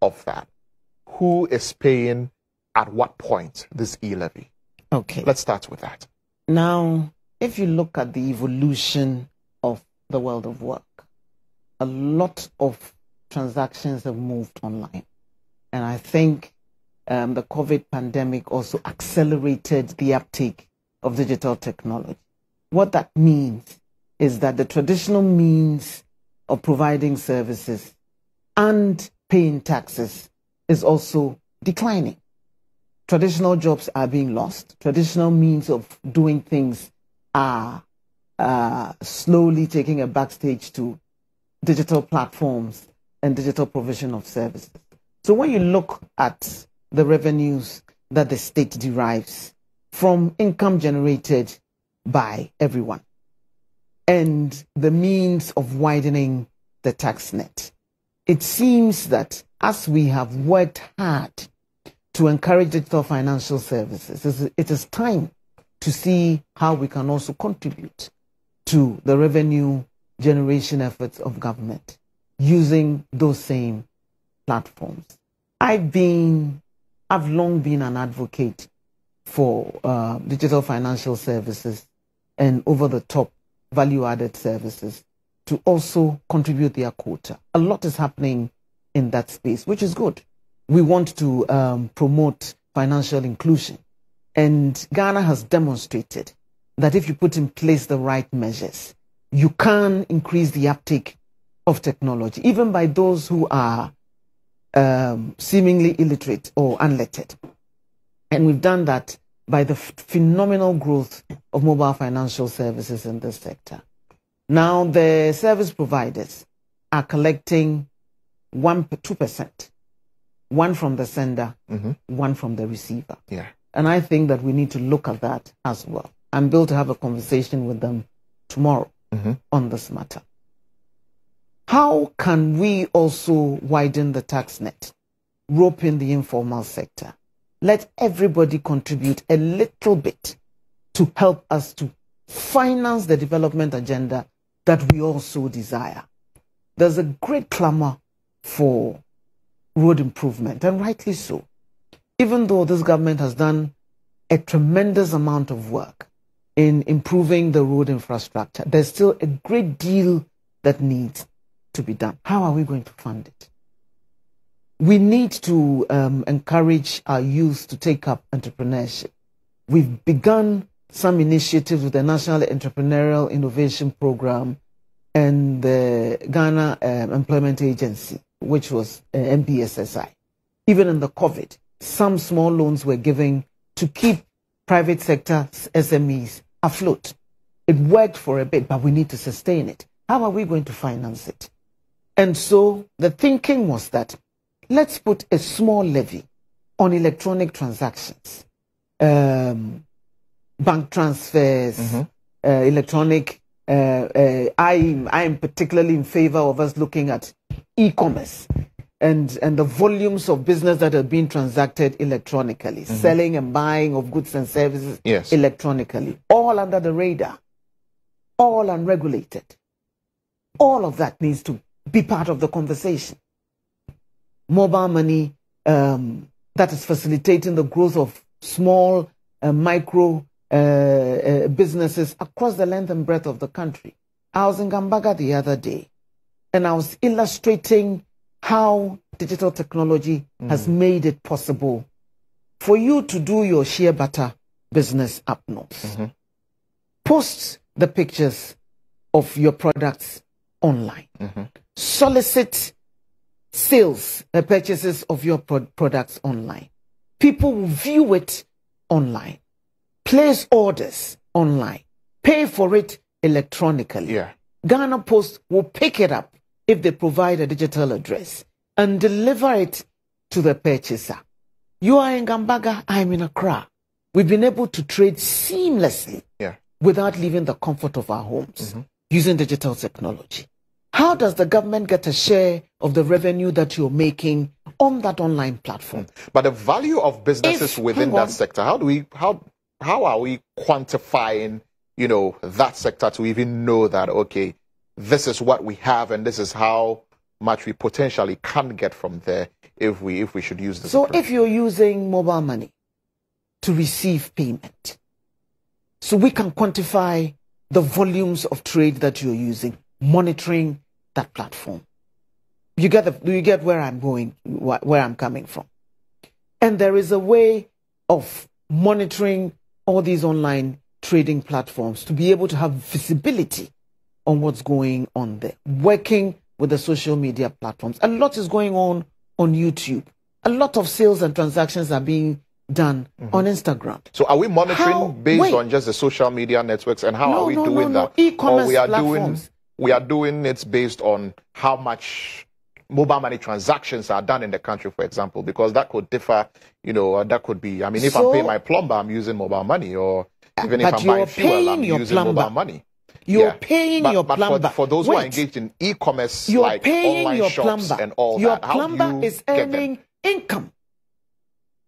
of that, who is paying at what point this E-Levy? Okay. Let's start with that. Now, if you look at the evolution of the world of work, a lot of transactions have moved online. And I think the COVID pandemic also accelerated the uptake of digital technology. What that means is that the traditional means of providing services and paying taxes is also declining. Traditional jobs are being lost. Traditional means of doing things are slowly taking a backstage to digital platforms and digital provision of services. So when you look at the revenues that the state derives from income generated by everyone and the means of widening the tax net, it seems that as we have worked hard to encourage digital financial services, it is time to see how we can also contribute to the revenue generation efforts of government using those same platforms. I've long been an advocate for digital financial services and over-the-top value-added services to also contribute their quota. A lot is happening in that space, which is good. We want to promote financial inclusion. And Ghana has demonstrated that if you put in place the right measures, you can increase the uptake of technology, even by those who are seemingly illiterate or unlettered. And we've done that by the phenomenal growth of mobile financial services in this sector. Now, the service providers are collecting 2%, one from the sender, one from the receiver. Yeah. And I think that we need to look at that as well. I'm built to have a conversation with them tomorrow on this matter. How can we also widen the tax net, rope in the informal sector, let everybody contribute a little bit to help us to finance the development agenda that we also desire? There's a great clamor for road improvement, and rightly so. Even though this government has done a tremendous amount of work in improving the road infrastructure, there's still a great deal that needs to be done. How are we going to fund it? We need to encourage our youth to take up entrepreneurship. We've begun some initiatives with the National Entrepreneurial Innovation Program and the Ghana Employment Agency, which was MPSSI. Even in the COVID, some small loans were given to keep private sector SMEs afloat. It worked for a bit, but we need to sustain it. How are we going to finance it? And so the thinking was that let's put a small levy on electronic transactions, bank transfers, electronic. I am particularly in favor of us looking at e-commerce and the volumes of business that are being transacted electronically, selling and buying of goods and services electronically, all under the radar, all unregulated. All of that needs to be part of the conversation. Mobile money that is facilitating the growth of small micro businesses across the length and breadth of the country. I was in Gambaga the other day, and I was illustrating how digital technology has made it possible for you to do your shea butter business up north. Post the pictures of your products online. Solicit sales, purchases of your products online. People will view it online. Place orders online. Pay for it electronically. Ghana Post will pick it up if they provide a digital address and deliver it to the purchaser. You are in Gambaga, I'm in Accra. We've been able to trade seamlessly without leaving the comfort of our homes using digital technology. How does the government get a share of the revenue that you're making on that online platform? But the value of businesses within that sector, how are we quantifying, that sector to even know that, okay, this is what we have and this is how much we potentially can get from there if we should use this. So approach. if you're using mobile money to receive payment, so we can quantify the volumes of trade that you're using, monitoring that platform. Do you get where I'm going, where I'm coming from? And there is a way of monitoring all these online trading platforms to be able to have visibility on what's going on there, working with the social media platforms. A lot is going on YouTube. A lot of sales and transactions are being done on Instagram. So are we monitoring based on just the social media networks, and how are we doing that? E-commerce or platforms. we are doing it based on how much mobile money transactions are done in the country, for example, because that could differ, that could be, I mean, if I'm paying my plumber, I'm using mobile money, or even if I'm buying fuel, I'm using mobile money. You're paying your plumber. But for those who are engaged in e-commerce, like online shops and all that, your plumber is earning income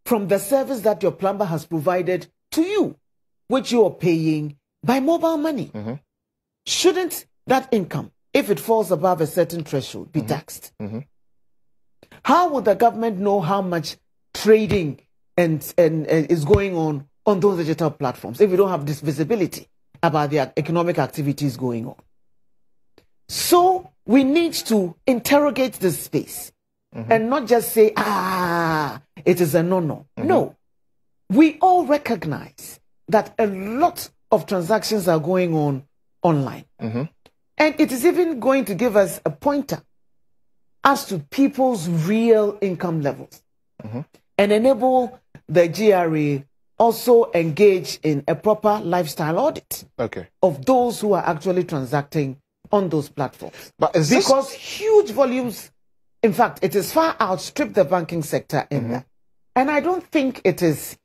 from the service that your plumber has provided to you, which you are paying by mobile money. Shouldn't that income, if it falls above a certain threshold, be taxed? How would the government know how much trading and is going on those digital platforms if we don't have this visibility about the economic activities going on? So we need to interrogate this space and not just say, it is a no-no. No. We all recognize that a lot of transactions are going on online. And it is even going to give us a pointer as to people's real income levels and enable the GRA also engage in a proper lifestyle audit of those who are actually transacting on those platforms. But because huge volumes, in fact, it is far outstripped the banking sector in that. And I don't think it is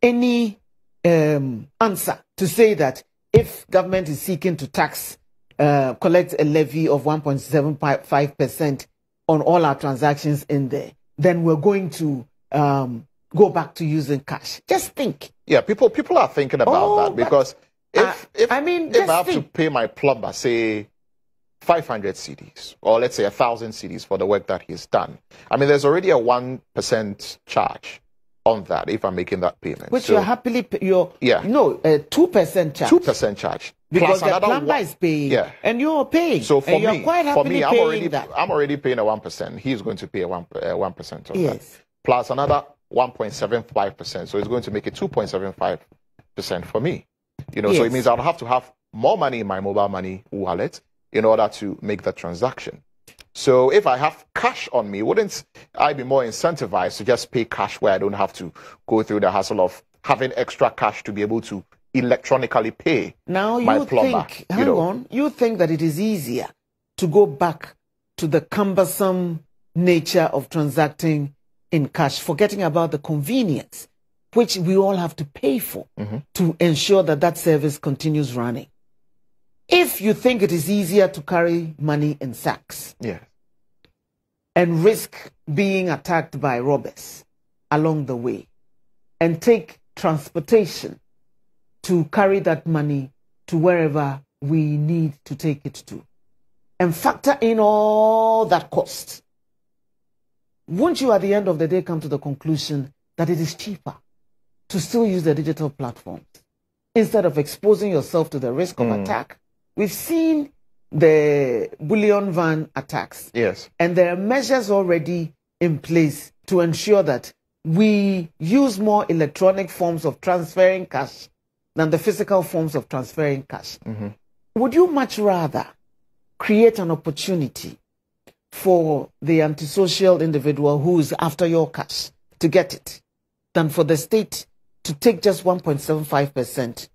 any answer to say that if government is seeking to tax, collect a levy of 1.75% on all our transactions in there, then we're going to go back to using cash. Just think. Yeah, people are thinking about that, because if I have to pay my plumber, say 500 CDs, or let's say 1,000 CDs for the work that he's done, I mean, there's already a 1% charge on that if I'm making that payment. Which you're happily, 2% charge. 2% charge. Because the plumber is paying, and you're paying. So for me, I'm already paying a 1%. He's going to pay a 1% of that. Plus another 1.75%. So it's going to make it 2.75% for me. So it means I'll have to have more money in my mobile money wallet in order to make the transaction. So if I have cash on me, wouldn't I be more incentivized to just pay cash where I don't have to go through the hassle of having extra cash to be able to electronically pay my plumber? You think that it is easier to go back to the cumbersome nature of transacting in cash, forgetting about the convenience, which we all have to pay for to ensure that that service continues running. If you think it is easier to carry money in sacks and risk being attacked by robbers along the way, and take transportation to carry that money to wherever we need to take it to, and factor in all that cost, won't you at the end of the day come to the conclusion that it is cheaper to still use the digital platforms instead of exposing yourself to the risk of attack? We've seen the bullion van attacks. And there are measures already in place to ensure that we use more electronic forms of transferring cash than the physical forms of transferring cash. Would you much rather create an opportunity for the antisocial individual who is after your cash to get it than for the state to take just 1.75%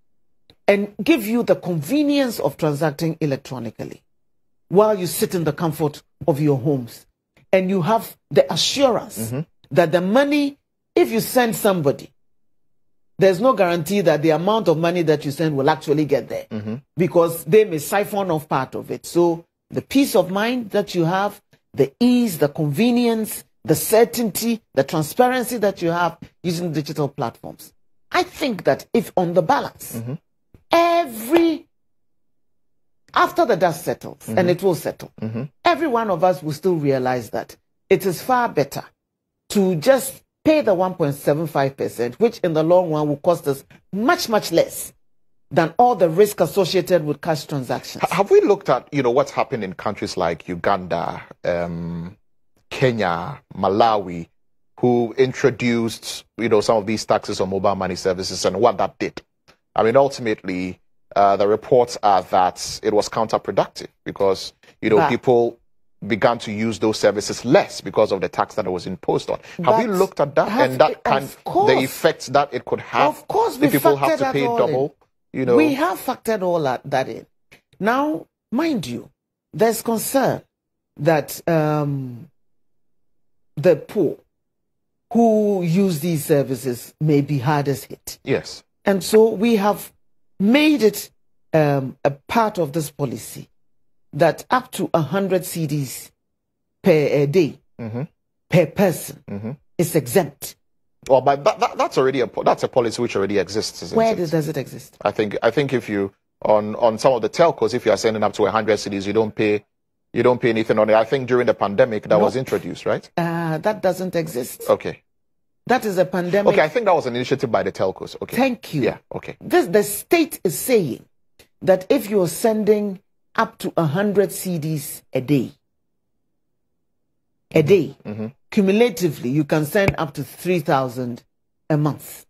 and give you the convenience of transacting electronically while you sit in the comfort of your homes, and you have the assurance that the money, if you send somebody, there's no guarantee that the amount of money that you send will actually get there, because they may siphon off part of it. So the peace of mind that you have, the ease, the convenience, the certainty, the transparency that you have using digital platforms. I think that if on the balance, after the dust settles, and it will settle, every one of us will still realize that it is far better to just pay the 1.75%, which in the long run will cost us much, much less than all the risk associated with cash transactions. Have we looked at, what's happened in countries like Uganda, Kenya, Malawi, who introduced, some of these taxes on mobile money services and what that did? I mean, ultimately, the reports are that it was counterproductive because, people began to use those services less because of the tax that it was imposed on. Have we looked at that and the effects that it could have? Of course, if people have to pay double. We have factored all that in. Now, mind you, there's concern that the poor who use these services may be hardest hit. Yes. And so we have made it a part of this policy that up to 100 cedis per day, per person, is exempt. Well, but that's already that's a policy which already exists. Isn't Where it? does it exist? I think if you on some of the telcos, if you are sending up to 100 cedis, you don't pay anything on it. I think during the pandemic that was introduced, right? That doesn't exist. Okay. That is a pandemic. Okay, I think that was an initiative by the telcos. Okay. Thank you. Yeah. Okay. The state is saying that if you're sending up to 100 cedis a day, cumulatively, you can send up to 3,000 a month.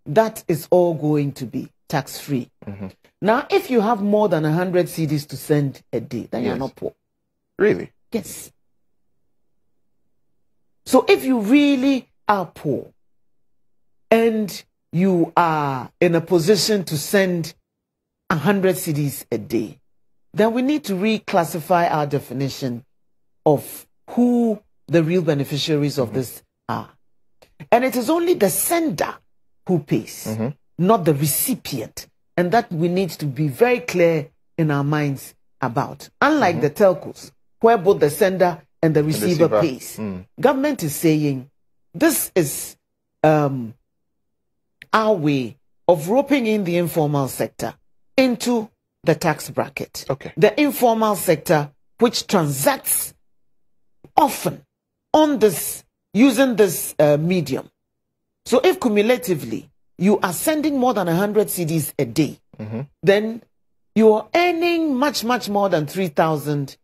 That is all going to be tax-free. Now, if you have more than 100 cedis to send a day, then you're not poor. Really? Yes. So if you really are poor and you are in a position to send 100 cedis a day, then we need to reclassify our definition of who the real beneficiaries of this are. And it is only the sender who pays, not the recipient. And that we need to be very clear in our minds about. Unlike the telcos, where both the sender and the receiver pays. Government is saying this is our way of roping in the informal sector into the tax bracket. Okay. The informal sector, which transacts often on this, using this medium. So if cumulatively you are sending more than 100 cedis a day, then you are earning much, much more than 3,000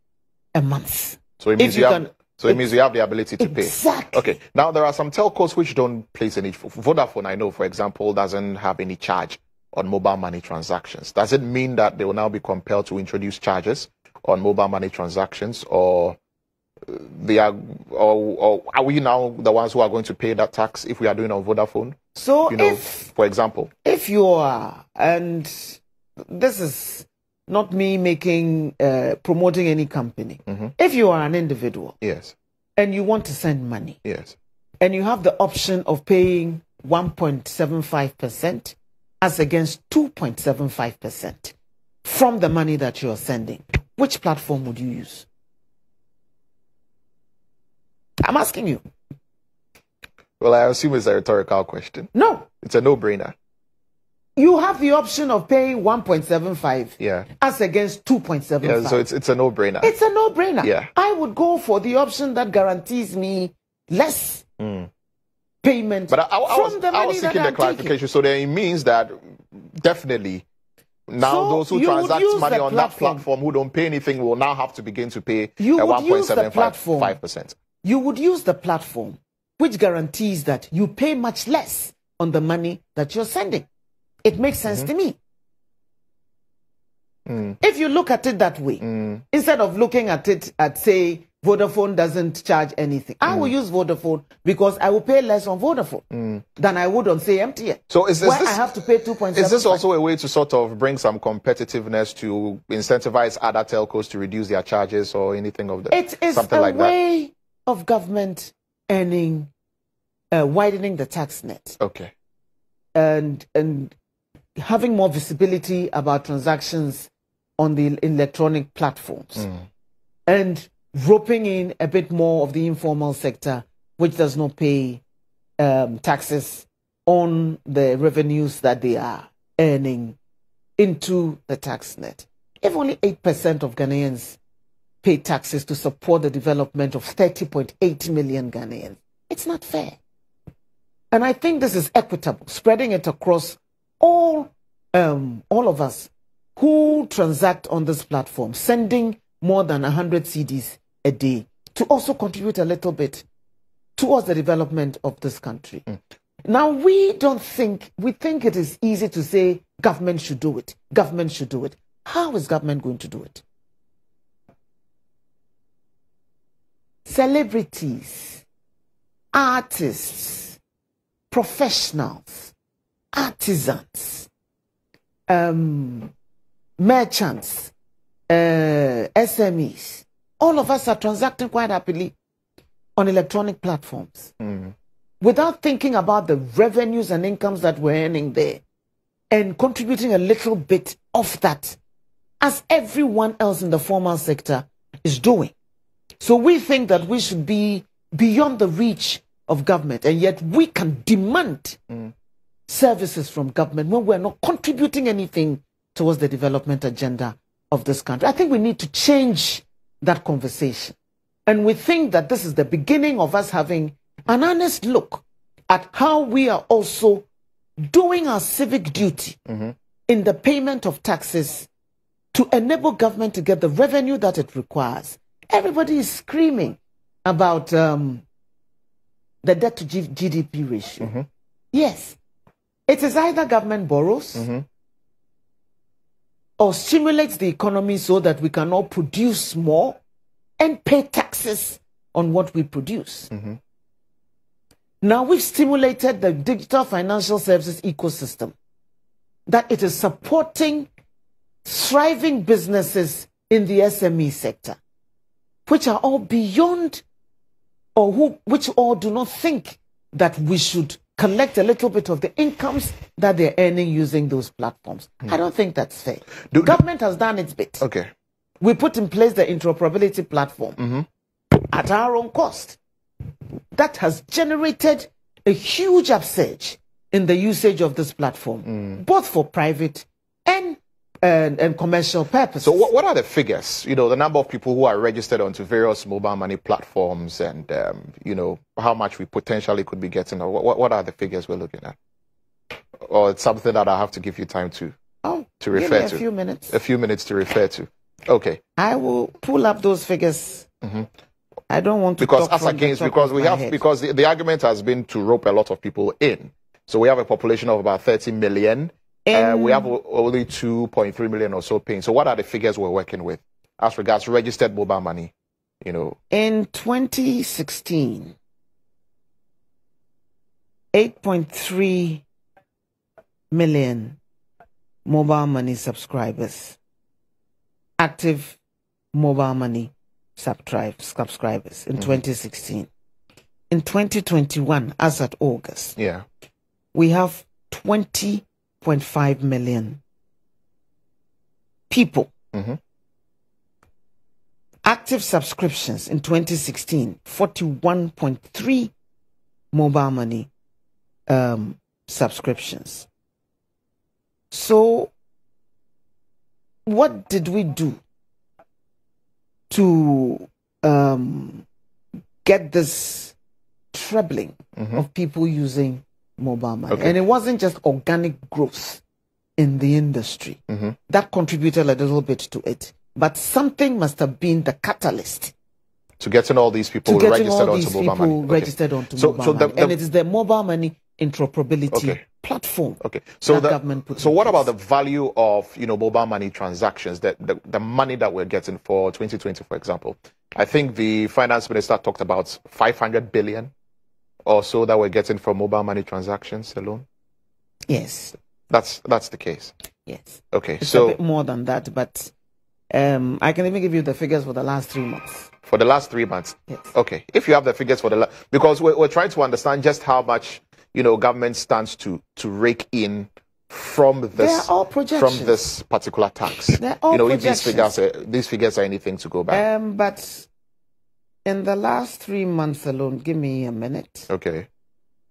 a month. So it means it means you have the ability to pay. Exactly. Okay. Now there are some telcos which don't place any. Vodafone, I know, for example, doesn't have any charge on mobile money transactions. Does it mean that they will now be compelled to introduce charges on mobile money transactions, or are we now the ones who are going to pay that tax if we are doing it on Vodafone? So for example, if you are, and this is not me promoting any company. If you are an individual, yes, and you want to send money, yes, and you have the option of paying 1.75% as against 2.75% from the money that you are sending, which platform would you use? I'm asking you. Well, I assume it's a rhetorical question. No. It's a no-brainer. You have the option of paying 1.75 as against 2.75. Yeah, so it's a no-brainer. It's a no-brainer. Yeah. I would go for the option that guarantees me less payment but I was seeking the clarification. Taking. So then it means that definitely now those who transact money on that platform who don't pay anything will now have to begin to pay 1.75%. You would use the platform which guarantees that you pay much less on the money that you're sending. It makes sense to me. If you look at it that way, instead of looking at it at, say, Vodafone doesn't charge anything, I will use Vodafone because I will pay less on Vodafone than I would on, say, MTN. So I have to pay 2.75. Is this also a way to sort of bring some competitiveness to incentivize other telcos to reduce their charges or anything of that? It is a way of government widening the tax net. Okay. And having more visibility about transactions on the electronic platforms and roping in a bit more of the informal sector, which does not pay taxes on the revenues that they are earning into the tax net. If only 8% of Ghanaians pay taxes to support the development of 30.8 million Ghanaians, It's not fair. And I think this is equitable, spreading it across all of us who transact on this platform, sending more than 100 CDs a day to also contribute a little bit towards the development of this country. Now, we think it is easy to say government should do it. Government should do it. How is government going to do it? Celebrities, artists, professionals, artisans, merchants, SMEs, all of us are transacting quite happily on electronic platforms without thinking about the revenues and incomes that we're earning there and contributing a little bit of that, as everyone else in the formal sector is doing. So we think that we should be beyond the reach of government, and yet we can demand services from government when we're not contributing anything towards the development agenda of this country. I think we need to change that conversation. And we think that this is the beginning of us having an honest look at how we are also doing our civic duty in the payment of taxes to enable government to get the revenue that it requires. Everybody is screaming about the debt to GDP ratio. Yes, it is either government borrows or stimulates the economy so that we can all produce more and pay taxes on what we produce. Now we've stimulated the digital financial services ecosystem, that it is supporting thriving businesses in the SME sector, which are all beyond, or which all do not think that we should collect a little bit of the incomes that they're earning using those platforms. I don't think that's fair. Government has done its bit. Okay. We put in place the interoperability platform at our own cost. That has generated a huge upsurge in the usage of this platform, both for private and commercial purposes. So what are the figures? You know, the number of people who are registered onto various mobile money platforms, and you know, how much we potentially could be getting. What are the figures we're looking at? Or it's something that I have to give you time to refer to. A few minutes. A few minutes to refer to. Okay. I will pull up those figures. I don't want to because talk as against because the argument has been to rope a lot of people in. So we have a population of about 30 million. We have only 2.3 million or so paying. So what are the figures we're working with as regards registered mobile money? You know, in 2016, 8.3 million mobile money subscribers, active mobile money subscribers in 2016. In 2021, as at August, we have 20.5 million people. Active subscriptions in 2016, 41.3 mobile money subscriptions. So what did we do to get this trebling of people using mobile money? And it wasn't just organic growth in the industry that contributed a little bit to it, but something must have been the catalyst to getting all these people registered onto mobile money. Mobile money. And it is the mobile money interoperability platform. So that government put so what about the value of mobile money transactions, the money that we're getting for 2020, for example? I think the finance minister talked about 500 billion or so that we're getting from mobile money transactions alone. Yes, that's the case. Yes. Okay, it's so a bit more than that, but I can even give you the figures for the last 3 months. For the last 3 months. Yes. Okay, if you have the figures for because we're trying to understand just how much government stands to rake in from this particular tax. They're all if these figures are anything to go by. But in the last 3 months alone, give me a minute. Okay,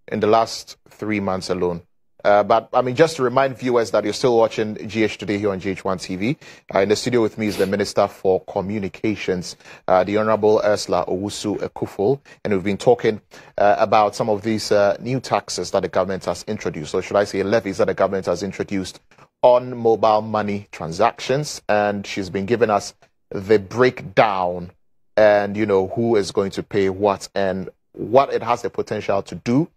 in the last 3 months alone, But I mean, just to remind viewers that you're still watching GH Today here on GH1 TV. In the studio with me is the Minister for Communications, the Honorable Ursula Owusu-Ekuful, and we've been talking about some of these new taxes that the government has introduced, or should I say levies that the government has introduced on mobile money transactions. And she's been giving us the breakdown and, you know, who is going to pay what and what it has the potential to do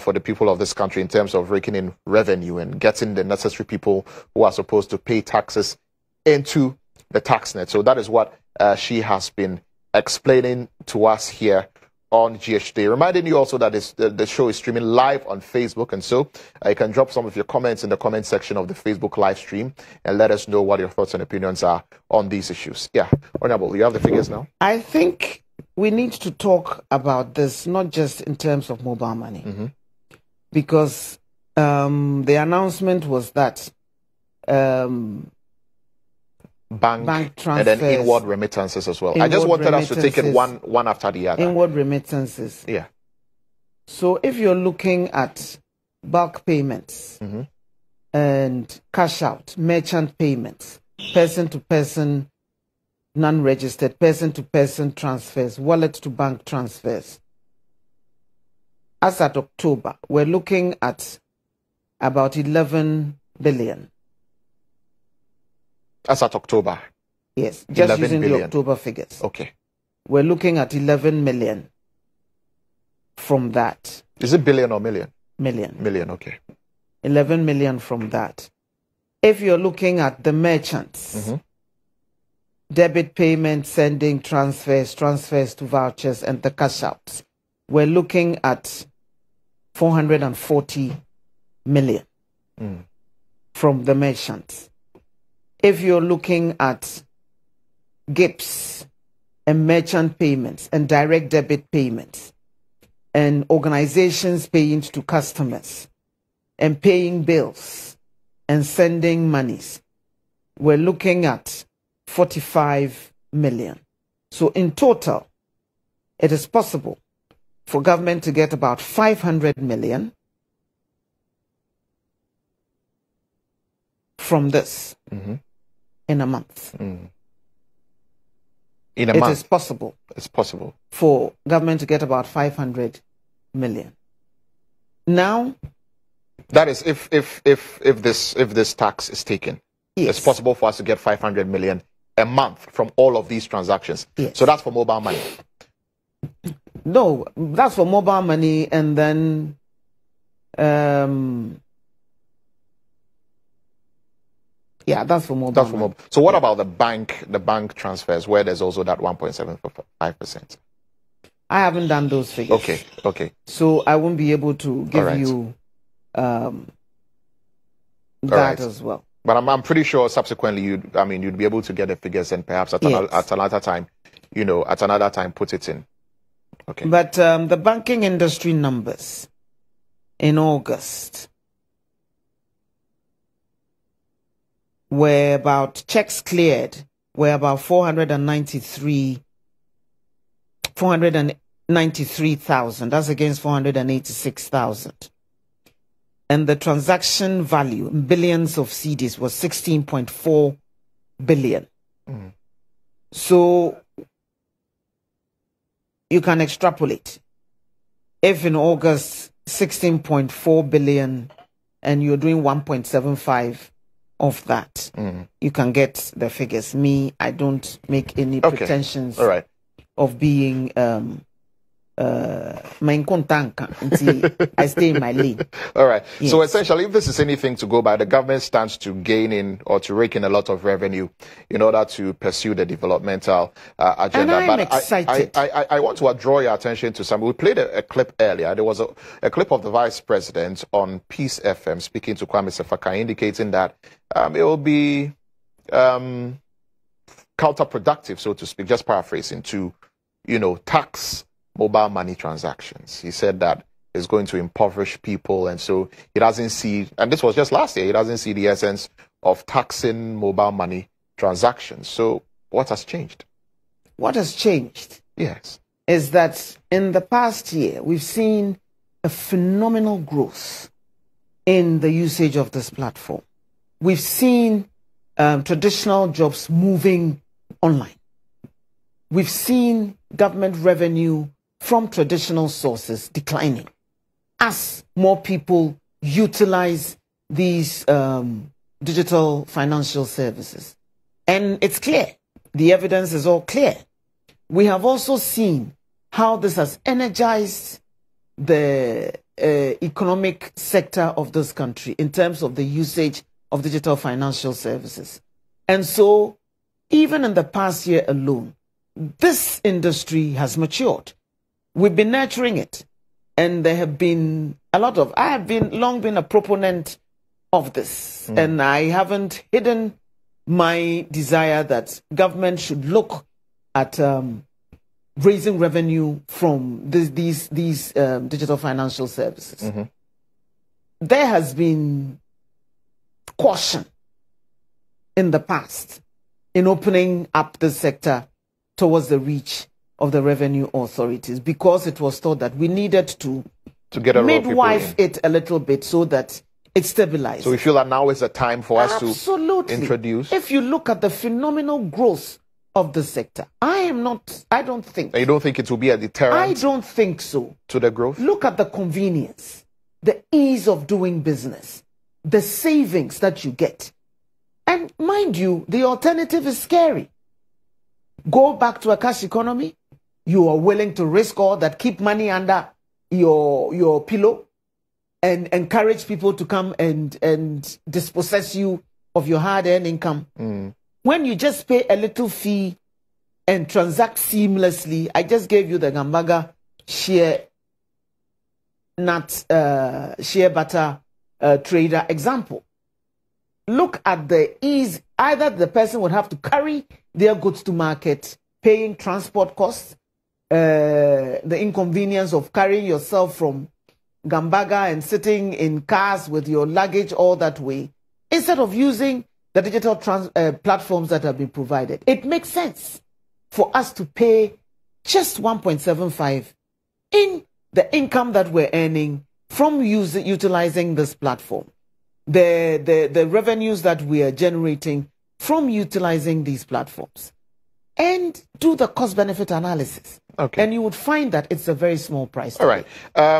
for the people of this country in terms of raking in revenue and getting the necessary people who are supposed to pay taxes into the tax net. So that is what she has been explaining to us here on GHD. Reminding you also that the show is streaming live on Facebook, and so you can drop some of your comments in the comment section of the Facebook live stream and let us know what your thoughts and opinions are on these issues. Yeah, Honorable, you have the figures now? I think we need to talk about this, not just in terms of mobile money, because the announcement was that bank transfers, and then inward remittances as well. I just wanted us to take it one after the other. Inward remittances. Yeah. So if you're looking at bulk payments and cash out, merchant payments, person to person, non-registered, person-to-person transfers, wallet-to-bank transfers. As at October, we're looking at about 11 billion. As at October? Yes, just using billion. the October figures. Okay. We're looking at 11 million from that. Is it billion or million? Million. Million, okay. 11 million from that. If you're looking at the merchants, debit payment, sending transfers to vouchers, and the cash outs, we're looking at 440 million from the merchants. If you're looking at GIPs and merchant payments and direct debit payments and organizations paying to customers and paying bills and sending monies, we're looking at 45 million. So in total, it is possible for government to get about 500 million from this in a month. In a month? It is possible. It's possible. For government to get about 500 million. Now, that is if this tax is taken. Yes. It's possible for us to get 500 million a month from all of these transactions. Yes. So that's for mobile money. No, that's for mobile money, and then yeah, that's for mobile. That's for mobile. So what about the bank transfers where there's also that 1.75%? I haven't done those figures. Okay. So I won't be able to give you that as well. But I'm pretty sure subsequently you'd be able to get the figures and perhaps at another time, put it in. Okay. But the banking industry numbers in August were about checks cleared were about 493,000. That's against 486,000. And the transaction value in billions of cedis was 16.4 billion. So you can extrapolate. If in August 16.4 billion and you're doing 1.75 of that, you can get the figures. Me, I don't make any pretensions of being I stay in my lane. All right. Yes. So essentially, if this is anything to go by, the government stands to gain in or to rake in a lot of revenue in order to pursue the developmental agenda. And I'm excited. I want to draw your attention to something. We played a clip earlier. There was a clip of the Vice President on Peace FM speaking to Kwame Sefaka, indicating that it will be counterproductive, so to speak, just paraphrasing, to tax mobile money transactions. He said that it's going to impoverish people, and so he doesn't see, and this was just last year, he doesn't see the essence of taxing mobile money transactions. So what has changed? What has changed? Yes. Is that in the past year, we've seen a phenomenal growth in the usage of this platform. We've seen traditional jobs moving online. We've seen government revenue from traditional sources declining as more people utilize these digital financial services. And it's clear. The evidence is all clear. We have also seen how this has energized the economic sector of this country in terms of the usage of digital financial services. And so, even in the past year alone, this industry has matured. We've been nurturing it. And there have been a lot of, I have long been a proponent of this. And I haven't hidden my desire that government should look at raising revenue from these digital financial services. There has been caution in the past in opening up the sector towards the reach of the revenue authorities, because it was thought that we needed to get a midwife it a little bit so that it stabilized. So we feel that now is the time for us to introduce. If you look at the phenomenal growth of the sector, I don't think. You don't think it will be a deterrent? I don't think so. To the growth? Look at the convenience, the ease of doing business, the savings that you get. And mind you, the alternative is scary. Go back to a cash economy. You are willing to risk all that, keep money under your pillow, and encourage people to come and dispossess you of your hard-earned income. When you just pay a little fee and transact seamlessly. I just gave you the Gambaga share butter trader example. Look at the ease. Either the person would have to carry their goods to market, paying transport costs, the inconvenience of carrying yourself from Gambaga and sitting in cars with your luggage all that way, instead of using the digital platforms that have been provided. It makes sense for us to pay just 1.75 in the income that we're earning from utilizing this platform. The revenues that we are generating from utilizing these platforms, and do the cost-benefit analysis. Okay. And you would find that it's a very small price. All right.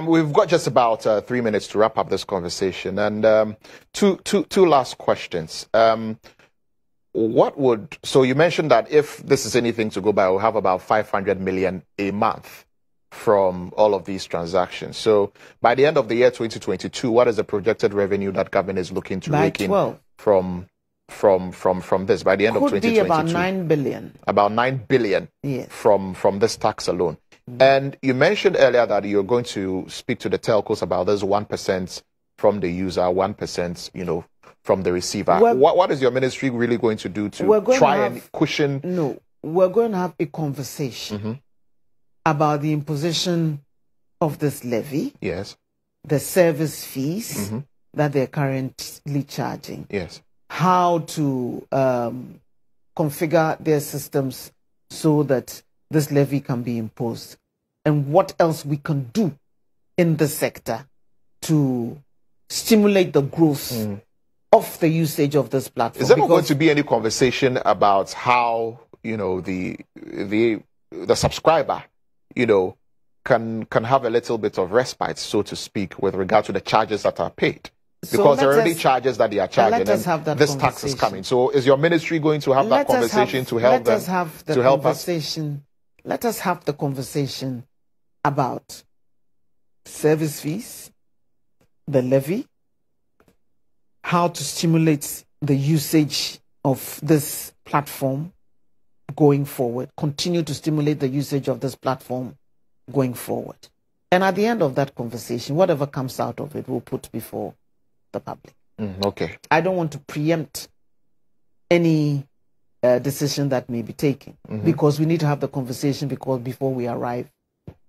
We've got just about 3 minutes to wrap up this conversation. And two last questions. So you mentioned that if this is anything to go by, we'll have about 500 million a month from all of these transactions. So by the end of the year 2022, what is the projected revenue that government is looking to rake in from this by the end of 2022? Could be about 9 billion. About 9 billion, yes, from this tax alone. And you mentioned earlier that you're going to speak to the telcos about this 1% from the user, 1%, from the receiver. What is your ministry really going to do to try and cushion? No, we're going to have a conversation about the imposition of this levy. Yes. The service fees that they're currently charging. Yes. How to configure their systems so that this levy can be imposed, and what else we can do in the sector to stimulate the growth of the usage of this platform. Is there not going to be any conversation about how the subscriber can have a little bit of respite, so to speak, with regard to the charges that are paid? Because there are already charges that they are charging, and this tax is coming. So is your ministry going to have that conversation to help them? Let us have the conversation about service fees, the levy, how to stimulate the usage of this platform going forward, continue to stimulate the usage of this platform going forward. And at the end of that conversation, whatever comes out of it, we'll put before the public. Okay. I don't want to preempt any decision that may be taken, because we need to have the conversation before we arrive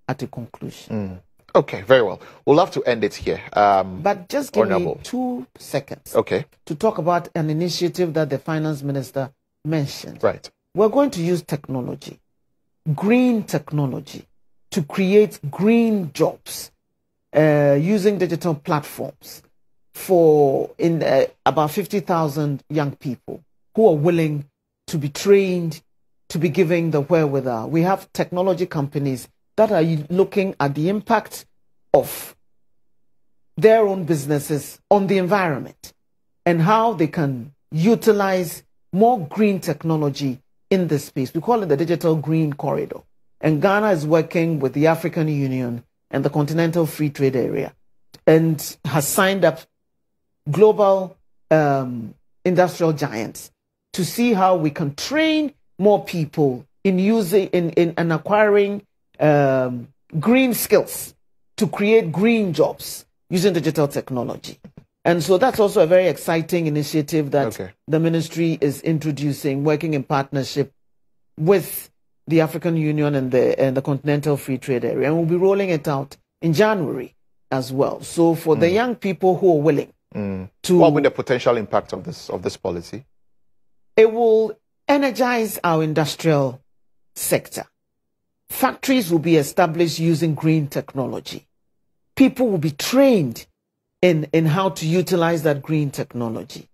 at a conclusion. Okay, very well. We'll have to end it here. But just give me 2 seconds to talk about an initiative that the finance minister mentioned. Right. We're going to use technology, green technology, to create green jobs using digital platforms for about 50,000 young people who are willing to be trained, to be given the wherewithal. We have technology companies that are looking at the impact of their own businesses on the environment and how they can utilize more green technology in this space. We call it the Digital Green Corridor. And Ghana is working with the African Union and the Continental Free Trade Area and has signed up global industrial giants to see how we can train more people in using in acquiring green skills to create green jobs using digital technology. And so that's also a very exciting initiative that the ministry is introducing, working in partnership with the African Union and the Continental Free Trade Area. And we'll be rolling it out in January as well. So for the young people who are willing to... What will the potential impact of this policy? It will energize our industrial sector. Factories will be established using green technology. People will be trained in how to utilize that green technology.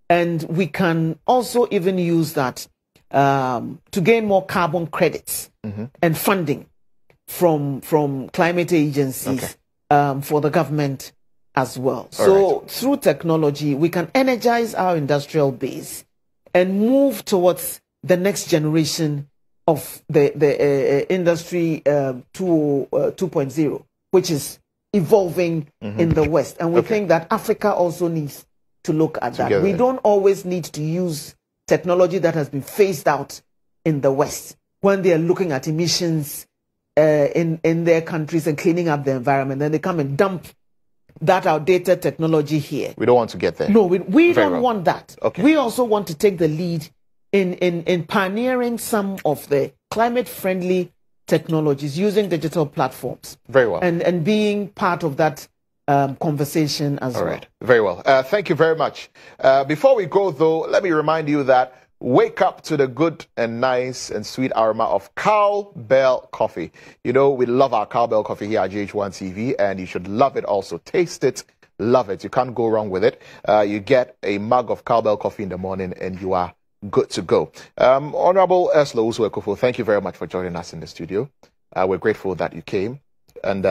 And we can also even use that to gain more carbon credits and funding from climate agencies for the government as well. So through technology, we can energize our industrial base and move towards the next generation of the industry 2.0, which is evolving in the West. And we think that Africa also needs to look at that. We don't always need to use technology that has been phased out in the West when they are looking at emissions in their countries and cleaning up the environment. Then they come and dump that outdated technology here. We don't want to get there. No, we don't want that. We also want to take the lead in pioneering some of the climate-friendly technologies using digital platforms. Very well. And being part of that conversation as well. Very well. Thank you very much. Before we go, though, let me remind you that wake up to the good and nice and sweet aroma of Cowbell coffee. You know, we love our Cowbell coffee here at GH1 TV, and you should love it also. Taste it, love it. You can't go wrong with it. You get a mug of Cowbell coffee in the morning, and you are good to go. Honorable Ursula Usuekufo, thank you very much for joining us in the studio. We're grateful that you came, and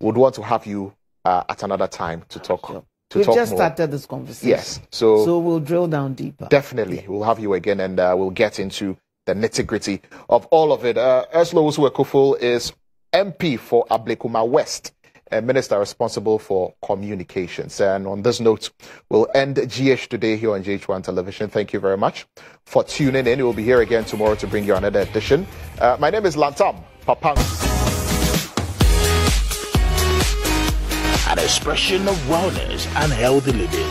would want to have you at another time to talk. We've just started this conversation. Yes. So we'll drill down deeper. Definitely. We'll have you again, and we'll get into the nitty-gritty of all of it. Ursula Usuekufo is MP for Ablekuma West, a minister responsible for communications. And on this note, we'll end GH Today here on GH1 Television. Thank you very much for tuning in. We'll be here again tomorrow to bring you another edition. My name is Lantam Papang. An expression of wellness and healthy living.